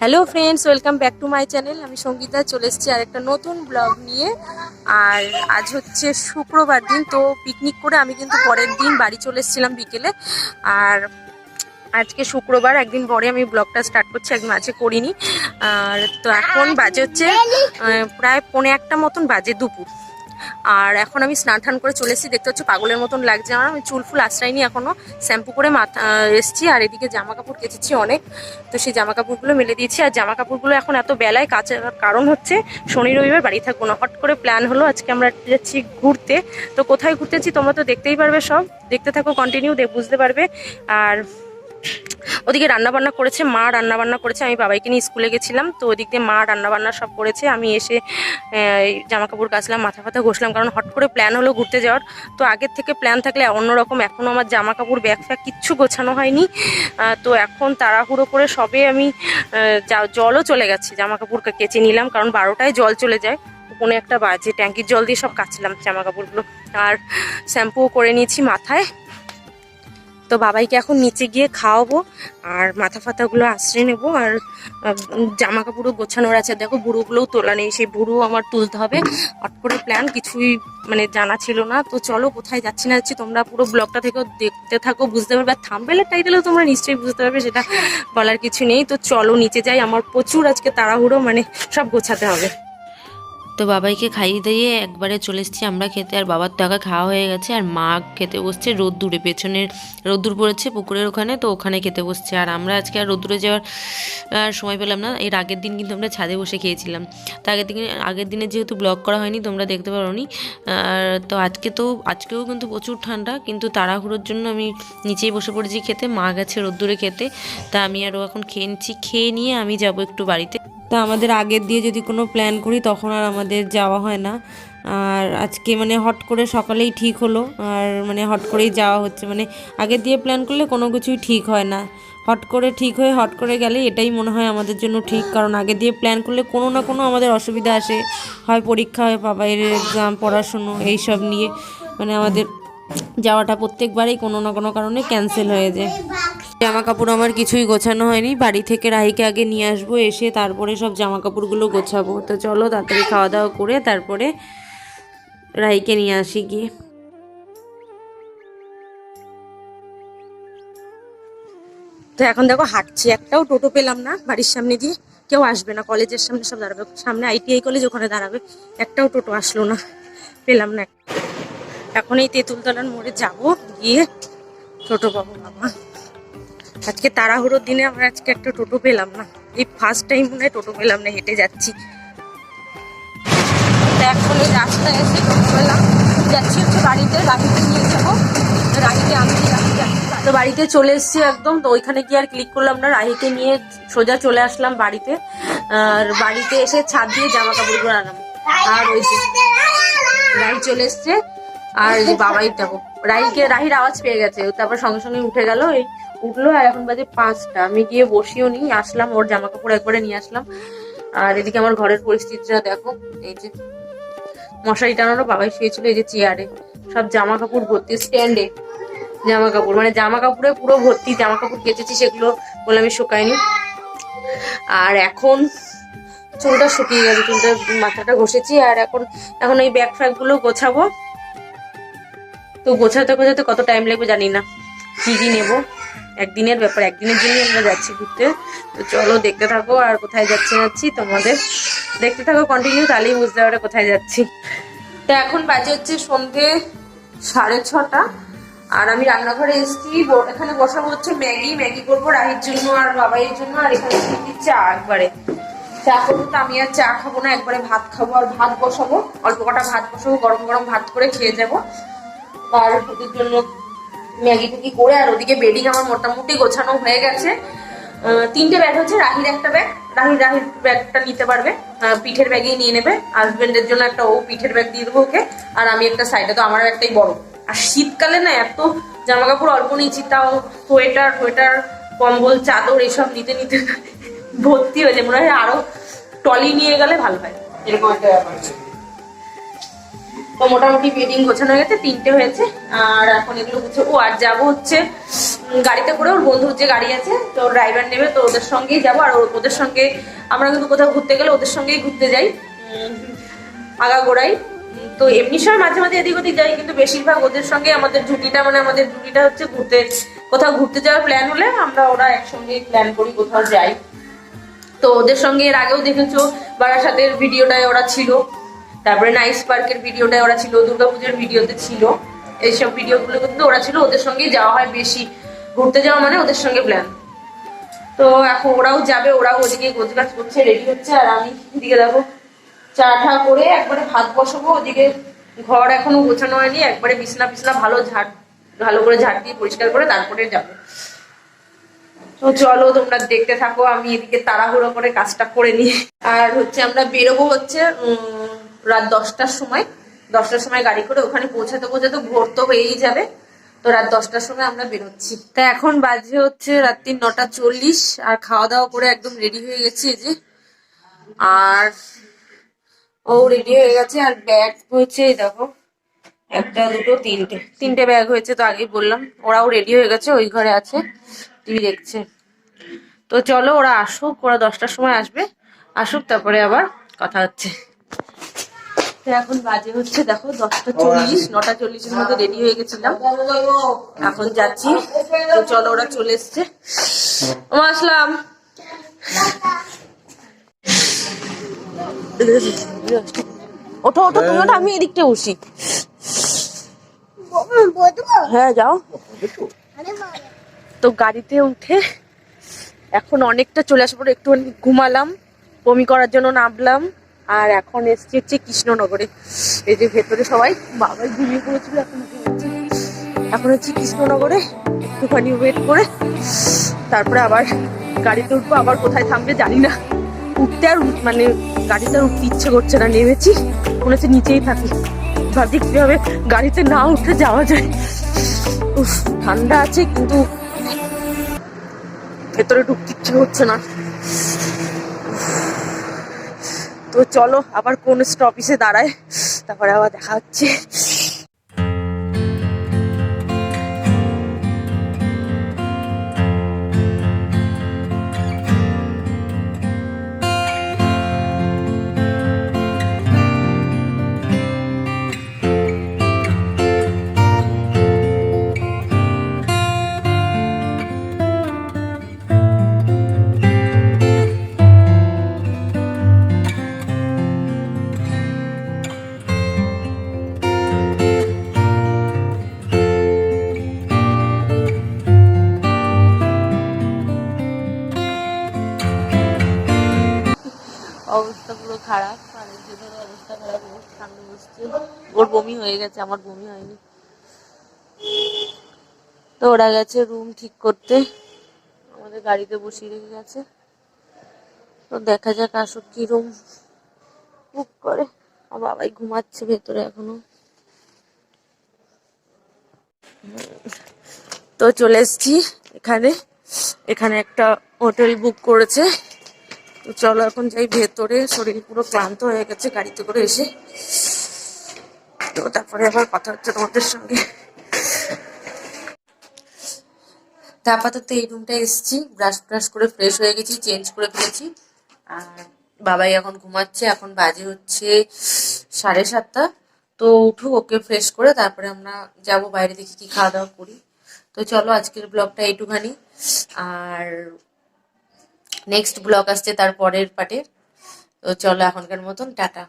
Hello friends, welcome back to my channel. আমি সঙ্গীতা চলে এসেছি আর একটা নতুন ব্লগ নিয়ে। আর আজ হচ্ছে শুক্রবার দিন, তো পিকনিক করে আমি কিন্তু পরের দিন বাড়ি চলে এসেছিলাম বিকেলে। আর আজকে শুক্রবার, একদিন পরে আমি ব্লগটা স্টার্ট করছি, একদিন আজকে করিনি। আর তো এখন বাজে হচ্ছে প্রায় 1:45 মতন বাজে দুপুর। আর এখন আমি স্নান টান করে চলে এসেছি। দেখতে হচ্ছে পাগলের মতন লাগছে আমার। আমি চুল ফুল আশ্রাইনি এখনো, শ্যাম্পু করে মাথা এসেছি। আর এদিকে জামা কাপড় কেচেছি অনেক, তো সেই জামা কাপড়গুলো মেলে দিয়েছি। আর জামা কাপড়গুলো এখন এত বেলায় কাচার কারণ হচ্ছে শনি রবিবার বাড়ি থাকবো না। হট করে প্ল্যান হলো আজকে আমরা যাচ্ছি ঘুরতে। তো কোথায় ঘুরতে যাচ্ছি তোমরা তো দেখতেই পারবে, সব দেখতে থাকো, কন্টিনিউ বুঝতে পারবে। আর ওদিকে রান্নাবান্না করেছে মা, রান্নাবান্না করেছে। আমি বাবাইকে নিয়ে স্কুলে গেছিলাম, তো ওদিক দিয়ে মা রান্নাবান্না সব করেছে। আমি এসে জামা কাপড় কাচলাম, মাথা ফাথা ঘষলাম, কারণ হট করে প্ল্যান হলো ঘুরতে যাওয়ার। তো আগের থেকে প্ল্যান থাকলে অন্যরকম। এখনও আমার জামা কাপড় ব্যাগ ফ্যাগ কিচ্ছু গোছানো হয়নি। তো এখন তাড়াহুড়ো করে সবে আমি জলও চলে গেছে, জামা কাপড় কেচে নিলাম, কারণ 12টায় জল চলে যায়। 1:45 বাজে, ট্যাঙ্কির জল দিয়ে সব কাচলাম জামা কাপড়গুলো। আর শ্যাম্পুও করে নিয়েছি মাথায়। তো বাবাইকে এখন নিচে গিয়ে খাওয়াবো আর মাথা ফাতাগুলো আশ্রয় নেবো। আর জামা কাপড়ও গোছানোর আছে। দেখো বুড়োগুলোও তোলা নেই, সেই বুড়ো আমার তুলতে হবে। হট করে প্ল্যান, কিছুই মানে জানা ছিল না। তো চলো কোথায় যাচ্ছি না যাচ্ছি তোমরা পুরো ব্লগটা থেকেও দেখতে থাকো, বুঝতে পারবে। আর থাম্বনেলের টাইটেলেও তোমরা নিশ্চয়ই বুঝতে পারবে, সেটা বলার কিছু নেই। তো চলো নিচে যাই, আমার প্রচুর আজকে তাড়াহুড়ো, মানে সব গোছাতে হবে। তো বাবাইকে খাইয়ে দিয়ে একবারে চলে এসেছি আমরা খেতে। আর বাবার তো আগে খাওয়া হয়ে গেছে, আর মা খেতে বসছে রোদ্দুরে, পেছনের রোদ্দুর পড়েছে পুকুরের ওখানে, তো ওখানে খেতে বসছে। আর আমরা আজকে আর রোদ্দুরে যাওয়ার সময় পেলাম না। এর আগের দিন কিন্তু আমরা ছাদে বসে খেয়েছিলাম। তো আগের দিনে যেহেতু ব্লগ করা হয়নি, তোমরা দেখতে পারোনি। আর তো আজকেও কিন্তু প্রচুর ঠান্ডা, কিন্তু তাড়াহুড়োর জন্য আমি নিচেই বসে পড়েছি খেতে। মা গেছে রোদ্দুরে খেতে, তা আমি আরও এখন খেয়ে নিচ্ছি। খেয়ে নিয়ে আমি যাব একটু বাড়িতে। তা আমাদের আগের দিয়ে যদি কোনো প্ল্যান করি তখন আর আমাদের যাওয়া হয় না। আর আজকে মানে হট করে সকালেই ঠিক হলো, আর মানে হট করেই যাওয়া হচ্ছে। মানে আগের দিয়ে প্ল্যান করলে কোনো কিছুই ঠিক হয় না, হট করে ঠিক হয়ে হট করে গেলে এটাই মনে হয় আমাদের জন্য ঠিক। কারণ আগে দিয়ে প্ল্যান করলে কোনো না কোনো আমাদের অসুবিধা আসে, হয় পরীক্ষা, হয় বাবার এক্সাম, পড়াশুনো, এইসব নিয়ে মানে আমাদের যাওয়াটা প্রত্যেকবারেই কোনো না কোনো কারণে ক্যান্সেল হয়ে যায়। জামা কাপড় আমার কিছুই গোছানো হয়নি, বাড়ি থেকে রাহিকে আগে নিয়ে আসবো, এসে তারপরে সব জামা কাপড়গুলো গোছাবো। তো চলো তাড়াতাড়ি খাওয়া দাওয়া করে তারপরে রাহিকে নিয়ে আসি গিয়ে। তো এখন দেখো হাঁটছি, একটাও টোটো পেলাম না বাড়ির সামনে দিয়ে। কেউ আসবে না, কলেজের সামনে সব দাঁড়াবে, সামনে ITI কলেজ, ওখানে দাঁড়াবে। একটাও টোটো আসলো না, পেলাম না। এখন এই তেঁতুলতলার মোড়ে যাব, গিয়ে টোটো পাবো। বাবা আজকে তাড়াহুড়োর দিনে আমরা আজকে একটা টোটো পেলাম না। এই ফার্স্ট টাইম মনে হয় টোটো পেলাম না, হেঁটে যাচ্ছি। তো এখন এই রাস্তায় এসে টোটো পেলাম, যাচ্ছি হচ্ছে বাড়িতে, রাখিকে নিয়ে যাবো। রাহিকে আমি তো বাড়িতে চলে এসেছি একদম। তো ওইখানে গিয়ে আর ক্লিক করলাম না, রাহিকে নিয়ে সোজা চলে আসলাম বাড়িতে। আর বাড়িতে এসে ছাদ দিয়ে জামা কাপড়গুলো আনলাম। আর ওই যে রাহি চলে এসছে, আর এই যে বাবাই দেখো রাহির আওয়াজ পেয়ে গেছে, তারপর সঙ্গে সঙ্গে উঠে গেল। এই উঠলো, আর এখন বাজে 5টা। আমি গিয়ে বসিও নি, আসলাম ওর জামা কাপড় একবারে নিয়ে আসলাম। আর এদিকে আমার ঘরের পরিস্থিতিটা দেখো, এই যে মশারি টানানো, বাবাই শুয়েছিল এই যে চেয়ারে, সব জামা কাপড় ভর্তি, স্ট্যান্ডে জামা কাপড়, মানে জামা কাপড়ে পুরো ভর্তি। জামা কাপড় কেচেছি, সেগুলো বলে আমি শুকাইনি। আর এখন চুলটা শুকিয়ে গেছে, চুলটা মাথাটা ঘষেছি। আর এখন এই ব্যাগ ফ্যাগ গুলো গোছাবো। তো গোছাতে গোছাতে কত টাইম লাগবে জানি না। কি কি নেবো, একদিনের ব্যাপার, একদিনের জন্যই আমরা যাচ্ছি ঘুরতে। তো চলো দেখতে থাকো, আর কোথায় যাচ্ছি তোমাদের দেখতে থাকো কন্টিনিউ, তাহলেই বুঝতে পারবে কোথায় যাচ্ছি। তো এখন বাজে হচ্ছে সন্ধে 6:30। আর আমি রান্নাঘরে এসেছি, এখানে বসাবো হচ্ছে ম্যাগি করবো রাহির জন্য আর বাবাইয়ের জন্য। আর এখানে চা, একবারে চা করবো। তো আমি আর চা খাবো না, একবারে ভাত খাবো। আর ভাত বসাবো, অল্প কটা ভাত বসাবো, গরম গরম ভাত করে খেয়ে যাবো। আর ওদের জন্য ম্যাগি টুকি করে। আর ওদিকে বেডিং আমার মোটামুটি গোছানো হয়ে গেছে। 3টে ব্যাগ হচ্ছে, রাহির একটা ব্যাগ, রাহির ব্যাগটা নিতে পারবে, পিঠের ব্যাগেই নিয়ে নেবে। হাজবেন্ডের জন্য একটা ও পিঠের ব্যাগ দিয়ে দেবো ওকে। আর আমি একটা সাইডে, তো আমার একটাই বড়। আর শীতকালে না এত জামা কাপড় অল্প নিয়েছি, তাও সোয়েটার কম্বল চাদর এসব নিতে নিতে ভর্তি হয়ে যায়। মনে হয় আরো টলি নিয়ে গেলে ভালো হয়, এরকম একটা ব্যাপার। তো মোটামুটি বেডিং গোছানো হয়ে গেছে, 3টে হয়েছে। আর এখন এগুলো গুছাবো। আর যাবো হচ্ছে গাড়িতে করে, ওর বন্ধুর যে গাড়ি আছে তো ড্রাইভার নেবে, তো ওদের সঙ্গেই যাবো। আর ওদের সঙ্গে আমরা কিন্তু কোথাও ঘুরতে গেলে ওদের সঙ্গেই ঘুরতে যাই আগাগোড়াই। তো এমনি সময় মাঝে মাঝে এদিক ওদিক যাই, কিন্তু বেশিরভাগ ওদের সঙ্গে আমাদের জুটিটা হচ্ছে কোথাও ঘুরতে যাওয়ার প্ল্যান হলে ওরা একসঙ্গে প্ল্যান করি, কোথাও যাই। তো ওদের সঙ্গে এর আগেও দেখেছো বারাসাতের ভিডিওটায় ওরা ছিল, তারপরে নাইস পার্কের ভিডিওটায় ওরা ছিল, দুর্গাপুজোর ভিডিওতে ছিল, এইসব ভিডিওগুলো কিন্তু ওরা ছিল। ওদের সঙ্গেই যাওয়া হয় বেশি, ঘুরতে যাওয়া মানে ওদের সঙ্গে প্ল্যান। তো এখন ওরাও যাবে, ওরাও ওদিকে গোছগাছ করছে, রেডি হচ্ছে, আর আমি এদিকে দেখো চা ঠা করে একবারে ভাত বসাবো। ওদিকে ঘর এখনো গোছানো হয়নি, একবারে বিছনা ভালো করে ঝাড় দিয়ে পরিষ্কার করে তারপরে যাবো। তো চলো তোমরা দেখতে থাকো, আমি এদিকে তাড়াহুড়ো করে কাজটা করে নিই। আর হচ্ছে আমরা বেরোবো হচ্ছে রাত 10টার সময় গাড়ি করে। ওখানে পৌঁছাতে ভোর তো হয়েই যাবে, তো রাত 10টার সময় আমরা বেরোচ্ছি। তা এখন বাজে হচ্ছে রাত্রি 9:40, আর খাওয়া দাওয়া করে একদম রেডি হয়ে গেছি এই যে। আর ও রেডি হয়ে গেছে, আর ব্যাগ হয়েছে দেখো, 1 2 3টে ব্যাগ হয়েছে, তো আগেই বললাম। ওরাও রেডি হয়ে গেছে, ওই ঘরে আছে, টিভি দেখছে। তো চলো ওরা আসুক, ওরা 10টার সময় আসুক, তারপরে আবার কথা হচ্ছে। তো এখন বাজে হচ্ছে দেখো 10:40, 9:40-এর মধ্যে রেডি হয়ে গেছিলাম, এখন যাচ্ছি। তো চলো ওরা চলে এসছে। আসলাম। ওঠো তুমি ওঠো, আমি এদিকটা বসি। হ্যাঁ যাও। তো গাড়িতে উঠে এখন অনেকটা চলে আসার পরে একটুখানি ঘুমালাম, বমি করার জন্য নামলাম। আর এখন এসছি হচ্ছে কৃষ্ণনগরে। এই যে ভেতরে সবাই, বাবাই ঘুমিয়ে পড়েছিল, এখন হচ্ছে কৃষ্ণনগরে একটুখানি ওয়েট করে তারপরে আবার গাড়িতে উঠবো। আবার কোথায় থামবে জানি না, উঠতে আর মানে গাড়িতে আর উঠতে ইচ্ছে করছে না। নেমেছি, মনে হচ্ছে নিচেই থাকি। ভাবছি কিভাবে গাড়িতে না উঠে যাওয়া যায়। উফ, ঠান্ডা আছে কিন্তু ভেতরে ঢুকতে ইচ্ছে হচ্ছে না। তো চলো আবার কোন স্টপেজে দাঁড়ায়, তারপরে আবার দেখা হচ্ছে। অবস্থা পুরো খারাপ, আর এই জন্য অবস্থা খারাপ, ঠান্ডা বসছে। ওর বমি হয়ে গেছে, আমার বমি হয়নি। তো ওরা গেছে রুম ঠিক করতে, আমাদের গাড়িতে বসিয়ে রেখে গেছে। তো দেখা যাক আসুক কি রুম বুক করে। আর বাবাই ঘুমাচ্ছে ভেতরে এখনো। তো চলে এসছি এখানে একটা হোটেল বুক করেছে। তো চলো এখন যাই ভেতরে, শরীর পুরো ক্লান্ত হয়ে গেছে গাড়িতে করে এসে। তো তারপরে আবার কথা হচ্ছে তোমাদের সঙ্গে। তা আপাতত এই রুমটা এসেছি, ব্রাশ করে ফ্রেশ হয়ে গেছি, চেঞ্জ করে ফেলেছি। আর বাবাই এখন ঘুমাচ্ছে, এখন বাজে হচ্ছে 7:30। তো উঠুক, ওকে ফ্রেশ করে তারপরে আমরা যাব বাইরে, দেখি কি খাওয়া দাওয়া করি। তো চলো আজকের ব্লগটা এইটুখানি, আর নেক্সট ব্লগ আসছে তার পরের পার্টে। তো চলো এখনকার মতন টাটা।